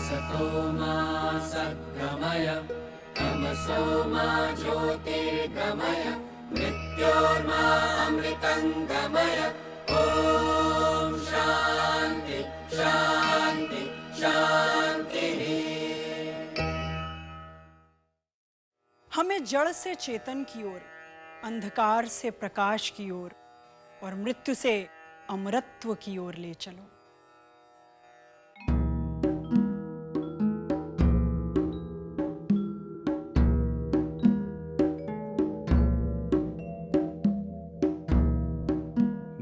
असतो मा सद्गमय तमसो मा ज्योतिर्गमय मृत्योर्मा अमृतंगमय। ओम शांति शांति शांति। हमें जड़ से चेतन की ओर, अंधकार से प्रकाश की ओर और मृत्यु से अमरत्व की ओर ले चलो।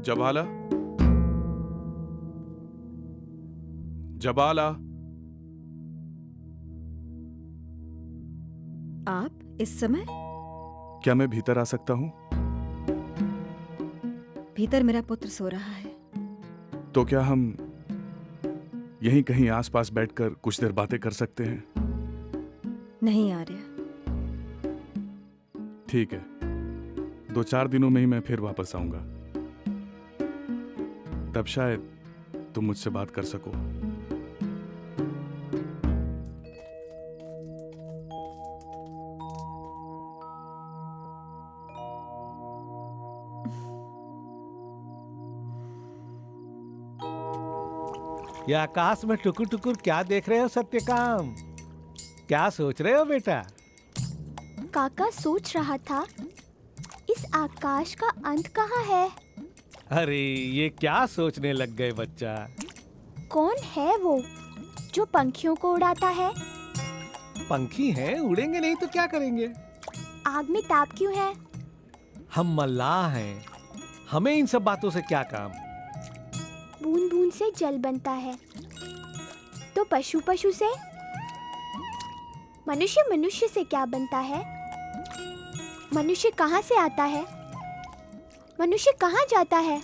जबाला, जबाला, आप इस समय? क्या मैं भीतर आ सकता हूं? भीतर मेरा पुत्र सो रहा है। तो क्या हम यहीं कहीं आसपास बैठकर कुछ देर बातें कर सकते हैं? नहीं आर्य। ठीक है, 2-4 दिनों में ही मैं फिर वापस आऊंगा। तब शायद तुम मुझसे बात कर सको। ये आकाश में टुकुर टुकुर क्या देख रहे हो सत्यकाम? क्या सोच रहे हो बेटा? काका सोच रहा था इस आकाश का अंत कहाँ है। अरे ये क्या सोचने लग गए बच्चा? कौन है वो जो पंखियों को उड़ाता है? पंखी हैं, उड़ेंगे नहीं तो क्या करेंगे? आग में ताप क्यों है? हम मल्लाह हैं, हमें इन सब बातों से क्या काम? बूंद बूंद से जल बनता है, तो पशु पशु से, मनुष्य मनुष्य से क्या बनता है? मनुष्य कहाँ से आता है? मनुष्य कहाँ जाता है?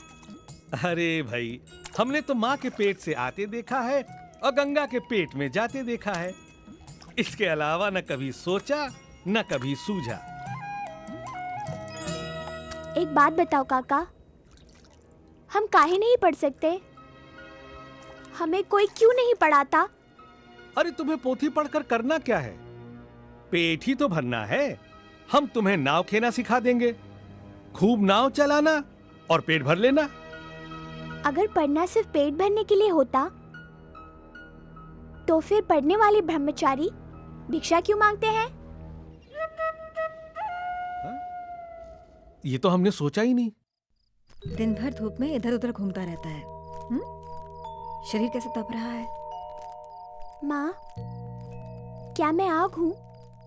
अरे भाई, हमने तो माँ के पेट से आते देखा है और गंगा के पेट में जाते देखा है। इसके अलावा न कभी सोचा न कभी सूझा। एक बात बताओ काका, हम काहे नहीं पढ़ सकते? हमें कोई क्यों नहीं पढ़ाता? अरे तुम्हें पोथी पढ़कर करना क्या है? पेट ही तो भरना है। हम तुम्हें नाव खेना सिखा देंगे, खूब नाव चलाना और पेट भर लेना। अगर पढ़ना सिर्फ पेट भरने के लिए होता तो फिर पढ़ने वाले ब्रह्मचारी भिक्षा क्यों मांगते हैं? ये तो हमने सोचा ही नहीं। दिन भर धूप में इधर उधर घूमता रहता है। शरीर कैसे तप रहा है? माँ, क्या मैं आग हूँ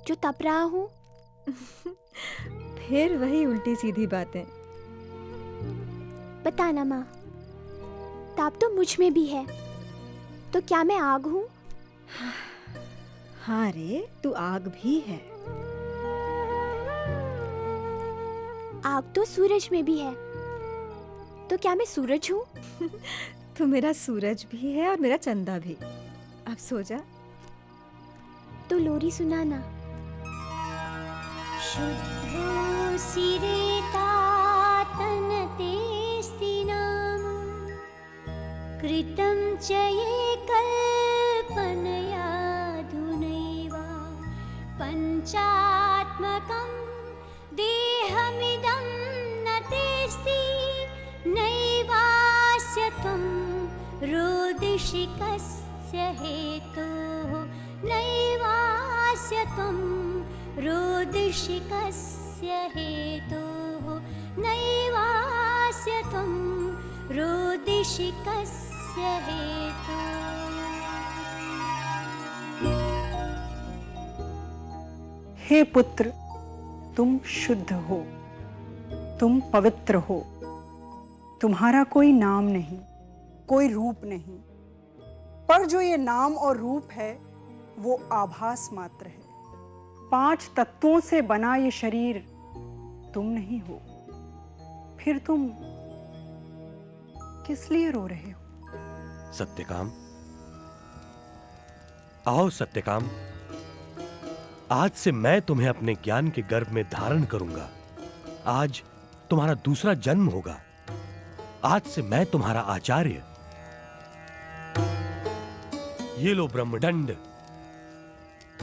जो तप रहा हूँ? फिर वही उल्टी सीधी बातें। बताना माँ, ताप तो मुझ में भी है, तो क्या मैं आग हूँ? हाँ रे, तू आग भी है। आग तो सूरज में भी है, तो क्या मैं सूरज हूँ? तू मेरा सूरज भी है और मेरा चंदा भी। अब सो जा। तो लोरी सुनाना। शुद्धो सिरेता तनतेस्ति नाम कृतं च ये कल्पनयाधुनैव पंचात्मकं देहमिदं न तेस्ति नैवास्य त्वं रोदिषि कस्य हेतोः नैवास्य त्वं रोदिषि कस्य हेतोः नैवास्य त्वं रोदिषि कस्य हेतोः। हे पुत्र, तुम शुद्ध हो, तुम पवित्र हो। तुम्हारा कोई नाम नहीं, कोई रूप नहीं, पर जो ये नाम और रूप है वो आभास मात्र है। 5 तत्वों से बना ये शरीर तुम नहीं हो, फिर तुम किस लिए रो रहे हो? सत्यकाम, आओ सत्यकाम, आज से मैं तुम्हें अपने ज्ञान के गर्भ में धारण करूंगा। आज तुम्हारा दूसरा जन्म होगा। आज से मैं तुम्हारा आचार्य। ये लो ब्रह्मदंड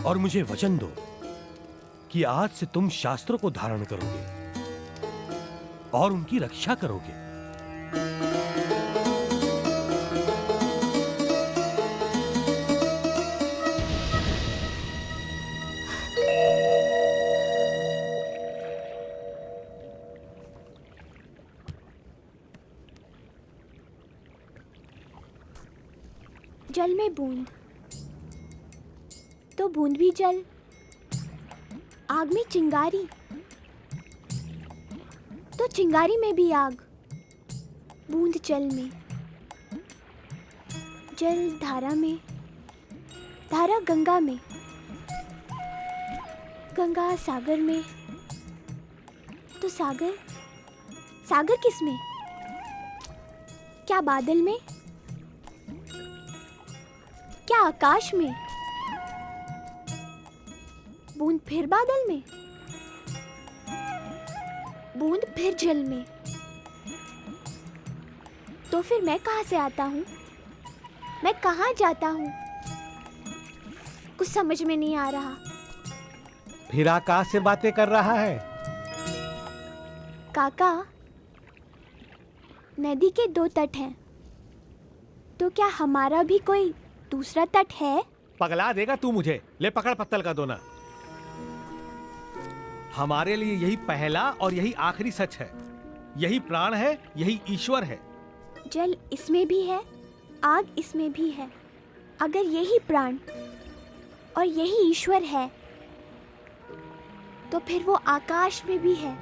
और मुझे वचन दो कि आज से तुम शास्त्रों को धारण करोगे और उनकी रक्षा करोगे। जल में बूंद तो बूंद भी जल, आग में चिंगारी तो चिंगारी में भी आग, बूंद जल में, जल धारा में, धारा गंगा में, गंगा सागर में तो सागर, सागर किस में? क्या बादल में? क्या आकाश में? बूंद फिर बादल में, बूंद फिर जल में। तो फिर मैं कहां से आता हूं? मैं कहां जाता हूं? कुछ समझ में नहीं आ रहा। फिर आकाश से बातें कर रहा है। काका, नदी के दो तट हैं, तो क्या हमारा भी कोई दूसरा तट है? पगला देगा तू मुझे। ले पकड़ पत्तल का दोना। हमारे लिए यही पहला और यही आखिरी सच है। यही प्राण है, यही ईश्वर है। जल इसमें भी है, आग इसमें भी है। अगर यही प्राण और यही ईश्वर है तो फिर वो आकाश में भी है,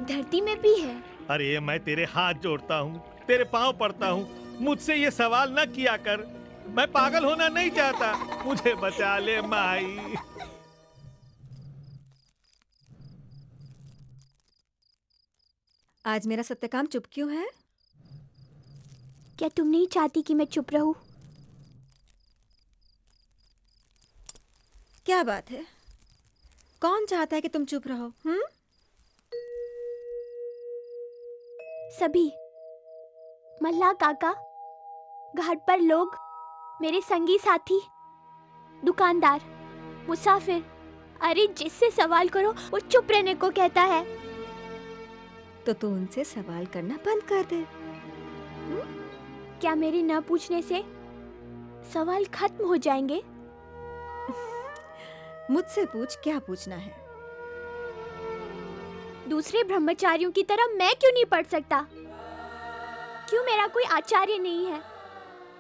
धरती में भी है। अरे मैं तेरे हाथ जोड़ता हूँ, तेरे पांव पड़ता हूँ, मुझसे ये सवाल न किया कर। मैं पागल होना नहीं चाहता। मुझे बचा ले माई। आज मेरा सत्यकाम चुप क्यों है? क्या तुम नहीं चाहती कि मैं चुप रहूं? क्या बात है? कौन चाहता है कि तुम चुप रहो? सभी, मल्ला काका, घाट पर लोग, मेरे संगी साथी, दुकानदार, मुसाफिर, अरे जिससे सवाल करो वो चुप रहने को कहता है। तो तू उनसे सवाल करना बंद कर दे। क्या मेरे न पूछने से सवाल खत्म हो जाएंगे? मुझसे पूछ, क्या पूछना है? दूसरे ब्रह्मचारियों की तरह मैं क्यों नहीं पढ़ सकता? क्यों मेरा कोई आचार्य नहीं है?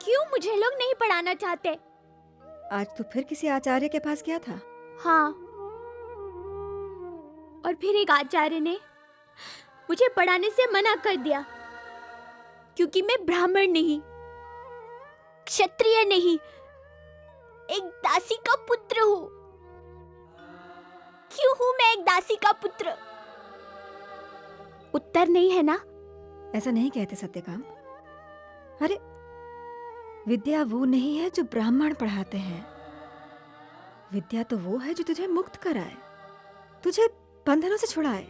क्यों मुझे लोग नहीं पढ़ाना चाहते? आज तू फिर किसी आचार्य के पास गया था? हाँ, और फिर एक आचार्य ने मुझे पढ़ाने से मना कर दिया, क्योंकि मैं ब्राह्मण नहीं, क्षत्रिय नहीं, एक दासी का पुत्र हूँ। क्यों हूँ मैं एक दासी का पुत्र? उत्तर नहीं है ना? ऐसा नहीं कहते सत्यकाम। अरे विद्या वो नहीं है जो ब्राह्मण पढ़ाते हैं। विद्या तो वो है जो तुझे मुक्त कराए, तुझे बंधनों से छुड़ाए।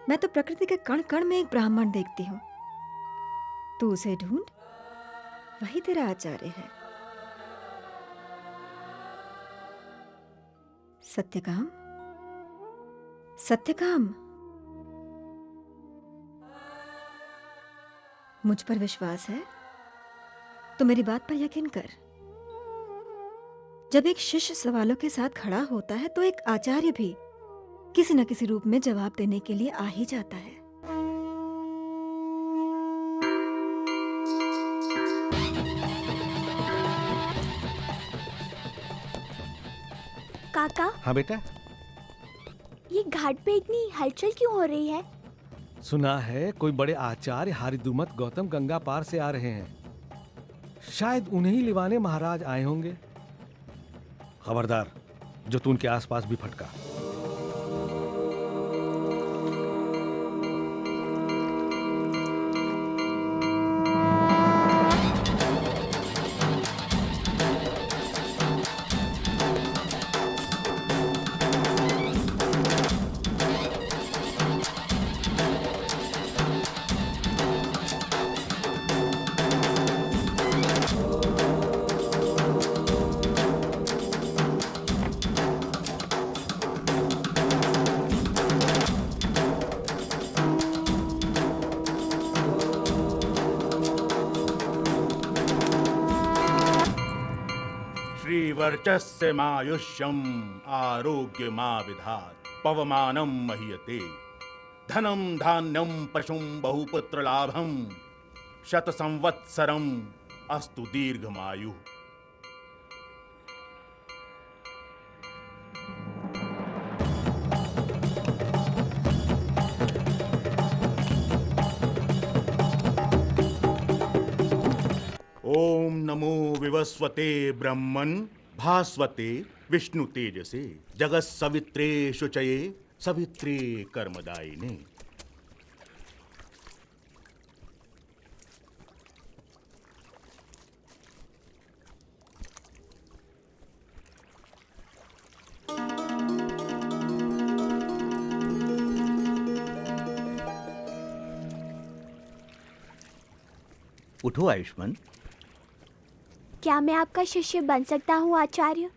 मैं तो प्रकृति के कण कण में एक ब्राह्मण देखती हूँ। तू उसे ढूंढ, वही तेरा आचार्य है। सत्यकाम, सत्यकाम, मुझ पर विश्वास है तो मेरी बात पर यकीन कर। जब एक शिष्य सवालों के साथ खड़ा होता है तो एक आचार्य भी किसी न किसी रूप में जवाब देने के लिए आ ही जाता है। काका, हाँ बेटा, ये घाट पे इतनी हलचल क्यों हो रही है? सुना है कोई बड़े आचार्य हारिदुमत गौतम गंगा पार से आ रहे हैं। शायद उन्हीं लिवाने महाराज आए होंगे। खबरदार, जो तू उनके आसपास भी फटका। वर्चस्यमायुष्यम् आरोग्यमा विधात् पवमानं महीयते धनं धान्यं पशुं बहुपुत्रलाभं शतसंवत्सरम् अस्तु दीर्घमायुः। ओम नमो विवस्वते ब्रह्मन् भास्वते विष्णु तेजसे जगत् सवित्रे शुचये सवित्रे कर्मदायिने। उठो आयुष्मान। क्या मैं आपका शिष्य बन सकता हूँ आचार्य?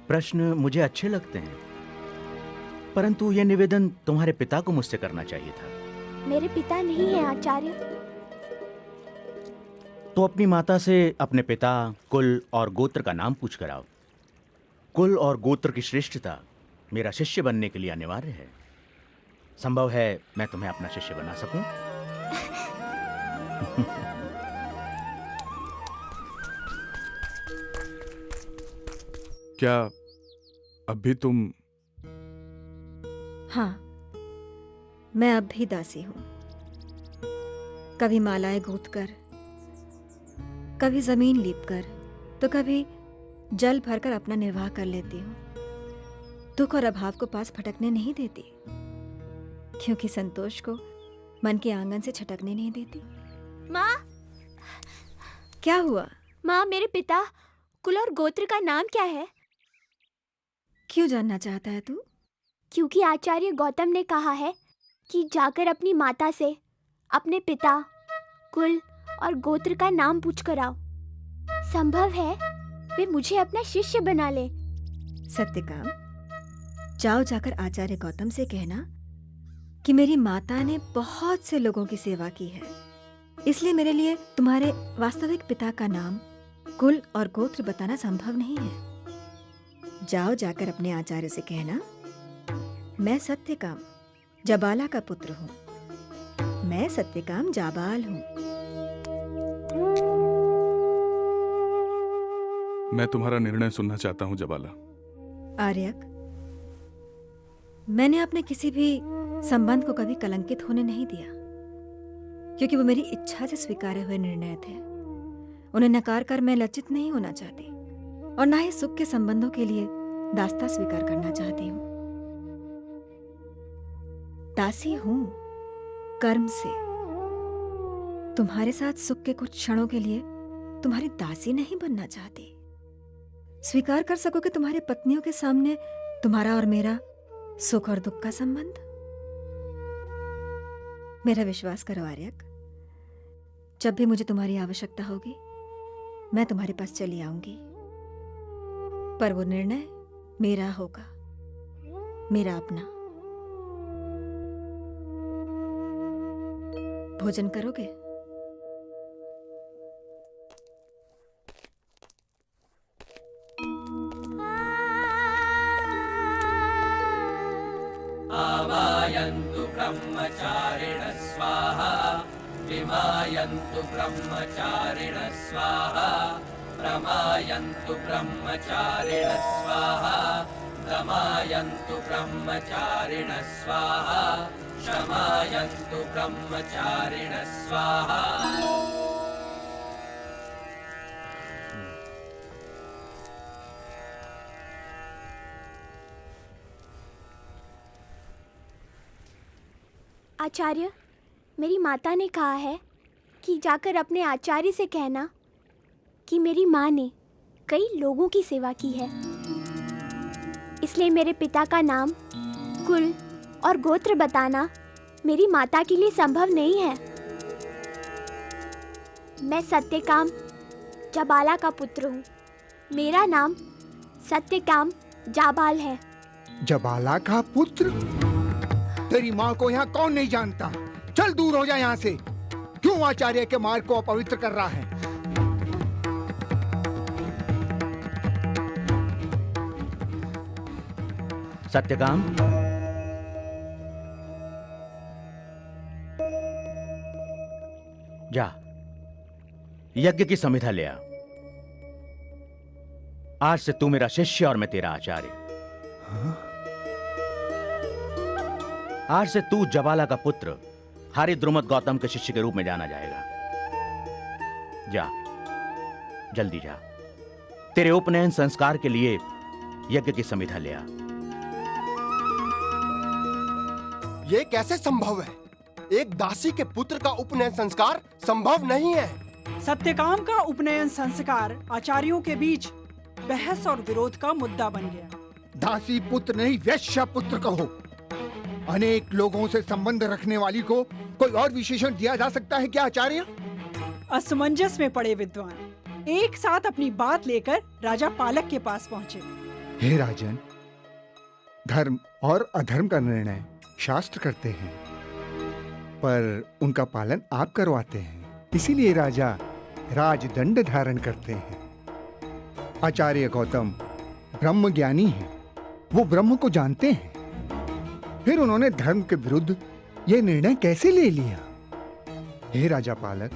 प्रश्न मुझे अच्छे लगते हैं, परंतु यह निवेदन तुम्हारे पिता को मुझसे करना चाहिए था। मेरे पिता नहीं है आचार्य। तो अपनी माता से अपने पिता, कुल और गोत्र का नाम पूछ कर आओ। कुल और गोत्र की श्रेष्ठता मेरा शिष्य बनने के लिए अनिवार्य है। संभव है मैं तुम्हें अपना शिष्य बना सकूं? क्या अब भी तुम? हाँ, मैं अब भी दासी हूं। कभी मालाएं गूंथकर, कभी जमीन लीपकर, तो कभी जल भरकर अपना निर्वाह कर लेती हूं। दुख और अभाव को पास फटकने नहीं देती, क्योंकि संतोष को मन के आंगन से छटकने नहीं देती। माँ! क्या हुआ? माँ, मेरे पिता कुल और गोत्र का नाम क्या है? क्यों जानना चाहता है तू? क्योंकि आचार्य गौतम ने कहा है कि जाकर अपनी माता से अपने पिता, कुल और गोत्र का नाम पूछ कर आओ। संभव है वे मुझे अपना शिष्य बना ले। सत्यकाम, जाओ जाकर आचार्य गौतम से कहना कि मेरी माता ने बहुत से लोगों की सेवा की है, इसलिए मेरे लिए तुम्हारे वास्तविक पिता का नाम, कुल और गोत्र बताना संभव नहीं है। जाओ जाकर अपने आचार्य से कहना, मैं सत्यकाम जाबाला का पुत्र हूँ। मैं सत्यकाम जाबाल हूँ। मैं तुम्हारा निर्णय सुनना चाहता हूँ जाबाला। आर्यक, मैंने अपने किसी भी संबंध को कभी कलंकित होने नहीं दिया, क्योंकि वो मेरी इच्छा से स्वीकारे हुए निर्णय थे। उन्हें नकार कर मैं लज्जित नहीं होना चाहती, और ना ही सुख के संबंधों के लिए दास्ता स्वीकार करना चाहती हूँ। दासी हूं कर्म से। तुम्हारे साथ सुख के कुछ क्षणों के लिए तुम्हारी दासी नहीं बनना चाहती। स्वीकार कर सको कि तुम्हारी पत्नियों के सामने तुम्हारा और मेरा सुख और दुख का संबंध। मेरा विश्वास करो आर्यक, जब भी मुझे तुम्हारी आवश्यकता होगी मैं तुम्हारे पास चली आऊंगी, पर वो निर्णय मेरा होगा, मेरा अपना। भोजन करोगे? आवायन्तु ब्रह्मचारिणः स्वाहा विमायन्तु ब्रह्मचारिणः स्वाहा प्रमायन्तु ब्रह्मचारिणः स्वाहा दमायन्तु ब्रह्मचारिणः स्वाहा क्षमायन्तु ब्रह्मचारिणः स्वाहा। आचार्य, मेरी माता ने कहा है कि जाकर अपने आचार्य से कहना कि मेरी माँ ने कई लोगों की सेवा की है, इसलिए मेरे पिता का नाम, कुल और गोत्र बताना मेरी माता के लिए संभव नहीं है। मैं सत्यकाम जाबाला का पुत्र हूँ। मेरा नाम सत्यकाम जाबाल है। जाबाला का पुत्र? तेरी माँ को यहाँ कौन नहीं जानता? चल दूर हो जा यहाँ से। क्यों आचार्य के मार्ग को अपवित्र कर रहा है? सत्यकाम, जा यज्ञ की समिधा ले आ। आज से तू मेरा शिष्य और मैं तेरा आचार्य। आज से तू जबाला का पुत्र हरिद्रुमत गौतम के शिष्य के रूप में जाना जाएगा। जा, जल्दी जा। तेरे उपनयन संस्कार के लिए यज्ञ की समिधा ले आ। ये कैसे संभव है? एक दासी के पुत्र का उपनयन संस्कार संभव नहीं है। सत्यकाम का उपनयन संस्कार आचार्यों के बीच बहस और विरोध का मुद्दा बन गया। दासी पुत्र नहीं, वैश्य पुत्र कहो। अनेक लोगों से संबंध रखने वाली को कोई और विशेषण दिया जा सकता है क्या आचार्य? असमंजस में पड़े विद्वान एक साथ अपनी बात लेकर राजा पालक के पास पहुंचे। हे राजन, धर्म और अधर्म का निर्णय शास्त्र करते हैं, पर उनका पालन आप करवाते हैं। इसीलिए राजा राजदंड धारण करते हैं। आचार्य गौतम ब्रह्म ज्ञानी हैं, वो ब्रह्म को जानते हैं। फिर उन्होंने धर्म के विरुद्ध यह निर्णय कैसे ले लिया? हे राजा पालक,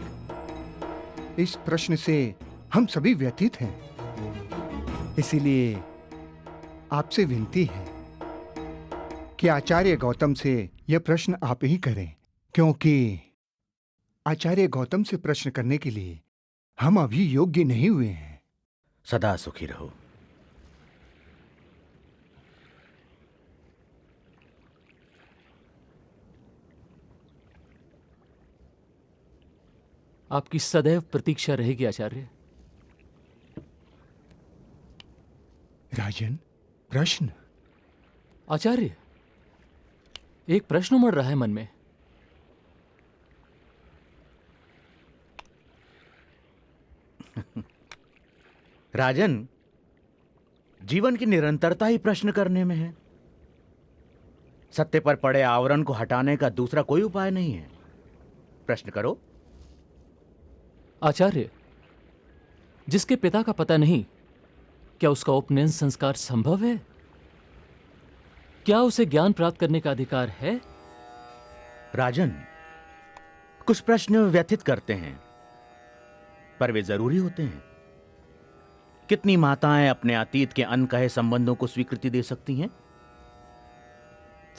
इस प्रश्न से हम सभी व्यथित हैं। इसीलिए आपसे विनती है कि आचार्य गौतम से यह प्रश्न आप ही करें, क्योंकि आचार्य गौतम से प्रश्न करने के लिए हम अभी योग्य नहीं हुए हैं। सदा सुखी रहो। आपकी सदैव प्रतीक्षा रहेगी आचार्य। राजन, प्रश्न? आचार्य, एक प्रश्न उमड़ रहा है मन में। राजन, जीवन की निरंतरता ही प्रश्न करने में है। सत्य पर पड़े आवरण को हटाने का दूसरा कोई उपाय नहीं है। प्रश्न करो। आचार्य, जिसके पिता का पता नहीं, क्या उसका उपनयन संस्कार संभव है? क्या उसे ज्ञान प्राप्त करने का अधिकार है? राजन, कुछ प्रश्न व्यथित करते हैं, पर वे जरूरी होते हैं। कितनी माताएं अपने अतीत के अनकहे संबंधों को स्वीकृति दे सकती हैं?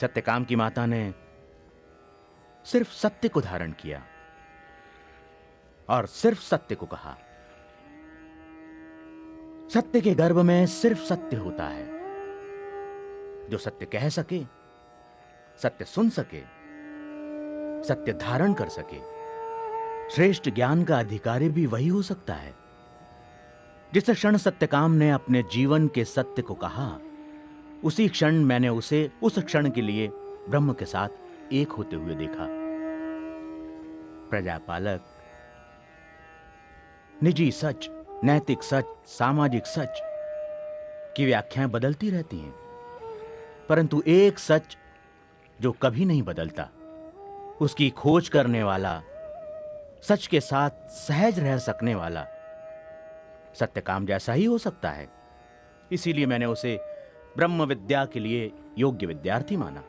सत्यकाम की माता ने सिर्फ सत्य को धारण किया और सिर्फ सत्य को कहा। सत्य के गर्भ में सिर्फ सत्य होता है। जो सत्य कह सके, सत्य सुन सके, सत्य धारण कर सके, श्रेष्ठ ज्ञान का अधिकारी भी वही हो सकता है। जिस क्षण सत्यकाम ने अपने जीवन के सत्य को कहा, उसी क्षण मैंने उसे उस क्षण के लिए ब्रह्म के साथ एक होते हुए देखा। प्रजापालक, निजी सच, नैतिक सच, सामाजिक सच की व्याख्याएं बदलती रहती हैं, परंतु एक सच जो कभी नहीं बदलता, उसकी खोज करने वाला, सच के साथ सहज रह सकने वाला सत्यकाम जैसा ही हो सकता है। इसीलिए मैंने उसे ब्रह्म विद्या के लिए योग्य विद्यार्थी माना।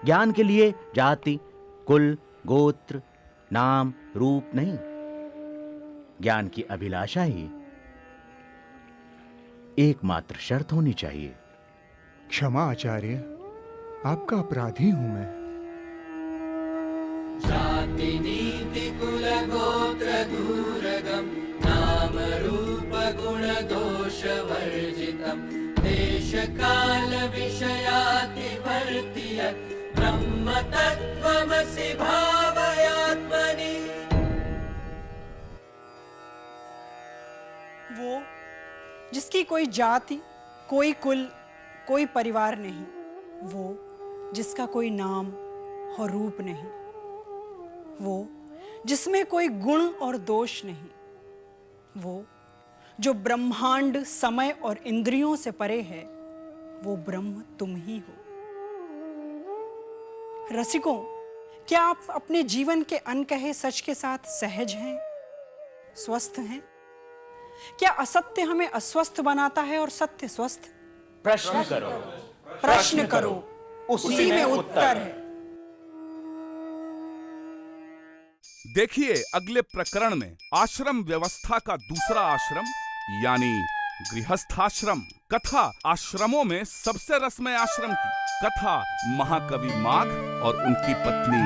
ज्ञान के लिए जाति, कुल, गोत्र, नाम, रूप नहीं, ज्ञान की अभिलाषा ही एकमात्र शर्त होनी चाहिए। क्षमा आचार्य, आपका अपराधी हूं मैं। जाति नीति कुल गोत्र दूरगम नाम रूप गुण दोष वर्जितम देश काल विषयातिवर्ति ब्रह्म तत्त्वमसि भावयात्मनि। वो जिसकी कोई जाति, कोई कुल, कोई परिवार नहीं, वो जिसका कोई नाम और रूप नहीं, वो जिसमें कोई गुण और दोष नहीं, वो जो ब्रह्मांड, समय और इंद्रियों से परे है, वो ब्रह्म तुम ही हो। रसिकों, क्या आप अपने जीवन के अनकहे सच के साथ सहज हैं, स्वस्थ हैं? क्या असत्य हमें अस्वस्थ बनाता है और सत्य स्वस्थ? प्रश्न करो। प्रश्न करो, उसी में उत्तर है। देखिए अगले प्रकरण में आश्रम व्यवस्था का दूसरा आश्रम यानी गृहस्थाश्रम। कथा आश्रमों में सबसे रसमय आश्रम की। कथा महाकवि माघ और उनकी पत्नी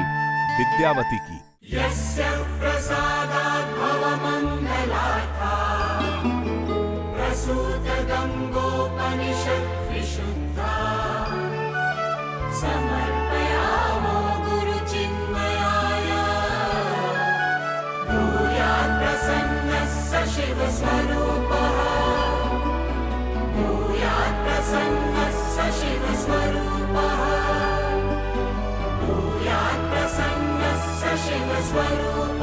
विद्यावती की। यस्य प्रसादात् भवमङ्गलार्था प्रसूत गङ्गोपनिषत् विशुद्धा समर्पयामो गुरुचिन्मयाय भूयात् प्रसन्नः स शिवस्वरूपः भूयात् प्रसन्नः स शिवस्वरूपः भूयात् प्रसन्नः स शिवस्वरूपः